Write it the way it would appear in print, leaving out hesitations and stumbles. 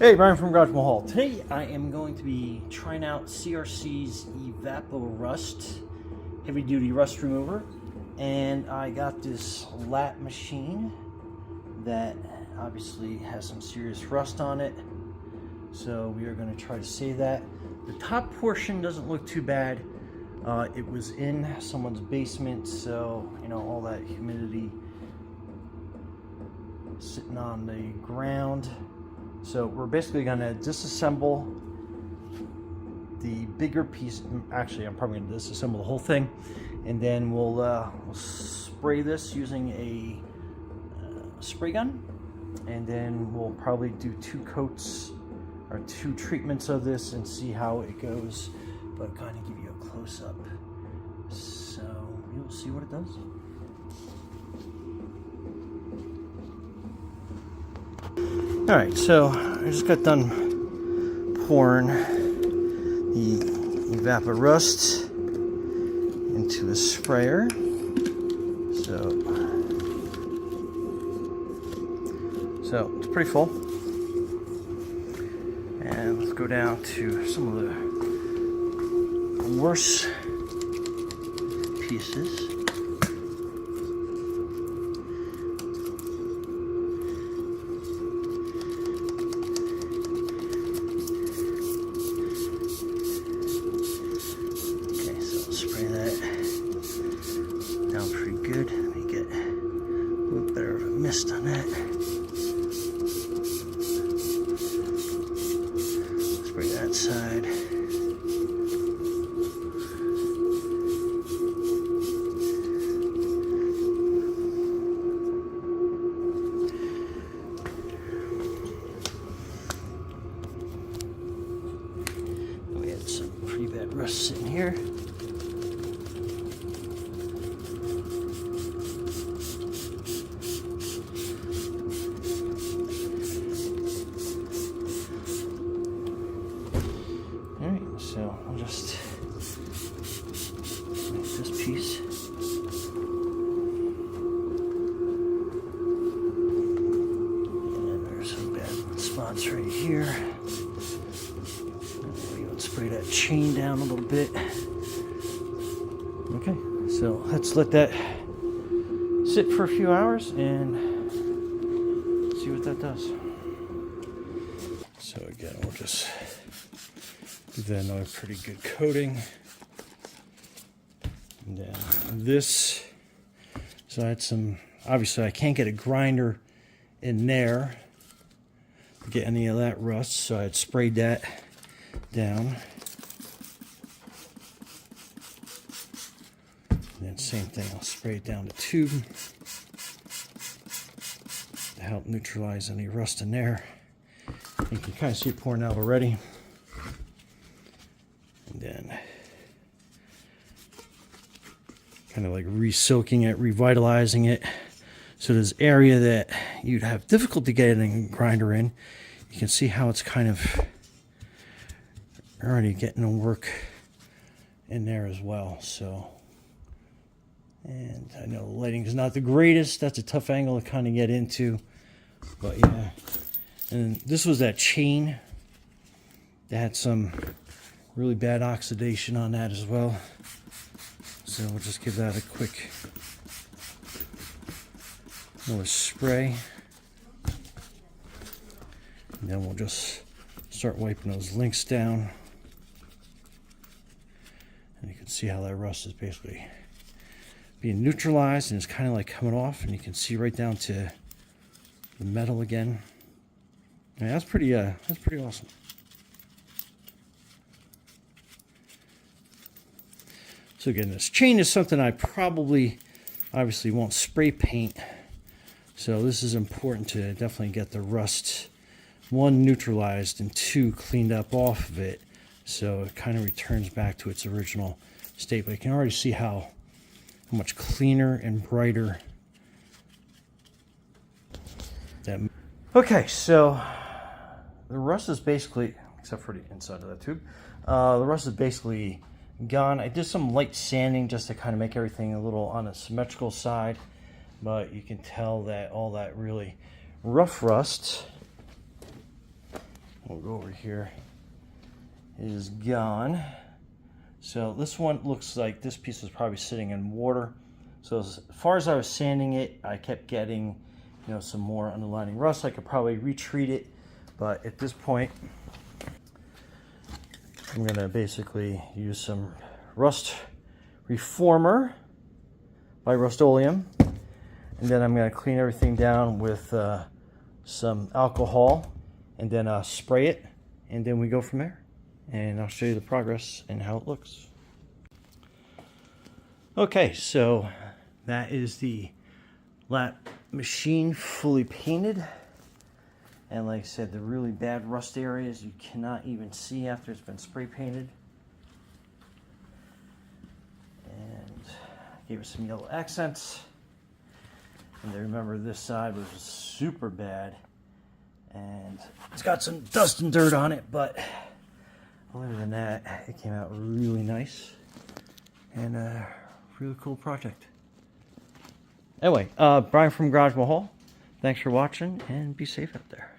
Hey, Brian from Garage Mahal. Today I am going to be trying out CRC's EvapoRust heavy duty rust remover, and I got this lat machine that obviously has some serious rust on it, so we are going to try to save that. The top portion doesn't look too bad. It was in someone's basement, so you know, all that humidity sitting on the ground. So we're basically going to disassemble the bigger piece. Actually, I'm probably going to disassemble the whole thing, and then we'll spray this using a spray gun, and then we'll probably do 2 coats or 2 treatments of this and see how it goes, but kind of give you a close-up so you'll see what it does. Alright, so I just got done pouring the EvapoRust into a sprayer. So it's pretty full. And let's go down to some of the worst pieces. Spray that down pretty good. Let me get a little better of a mist on that. Spray that side. We had some pretty bad rust sitting here. So I'll just make this piece. And there's some bad spots right here. Let's spray that chain down a little bit. Okay, so let's let that sit for a few hours and see what that does. So again, we'll just give that another pretty good coating. And then this, so I had some, obviously I can't get a grinder in there to get any of that rust, so I had sprayed that down. And then same thing, I'll spray it down the tube to help neutralize any rust in there. You can kind of see it pouring out already. And then kind of like re-soaking it, revitalizing it. So this area that you'd have difficulty getting a grinder in, you can see how it's kind of already getting to work in there as well. So, and I know the lighting is not the greatest. That's a tough angle to kind of get into, but yeah. And this was that chain that had some really bad oxidation on that as well. So we'll just give that a quick little spray. And then we'll just start wiping those links down. And you can see how that rust is basically being neutralized, and it's kind of like coming off, and you can see right down to the metal again. Yeah, that's pretty awesome. So again, this chain is something I probably, obviously won't spray paint. So this is important to definitely get the rust, 1, neutralized, and 2, cleaned up off of it. So it kind of returns back to its original state. But you can already see how much cleaner and brighter that. Okay, so the rust is basically, except for the inside of that tube, the rust is basically gone. I did some light sanding just to kind of make everything a little on a symmetrical side, but you can tell that all that really rough rust we'll go over here, is gone. So this one looks like this piece is probably sitting in water. So as far as I was sanding it, I kept getting, you know, some more underlining rust. I could probably retreat it, but at this point, I'm gonna basically use some rust reformer by Rust-Oleum, and then I'm gonna clean everything down with some alcohol, and then spray it, and then we go from there. And I'll show you the progress and how it looks. Okay, so that is the lap machine fully painted. And like I said, the really bad rust areas you cannot even see after it's been spray painted. And gave it some yellow accents. And then remember, this side was super bad. And it's got some dust and dirt on it, but other than that, it came out really nice. And a really cool project. Anyway, Brian from Garage Mahal. Thanks for watching, and be safe out there.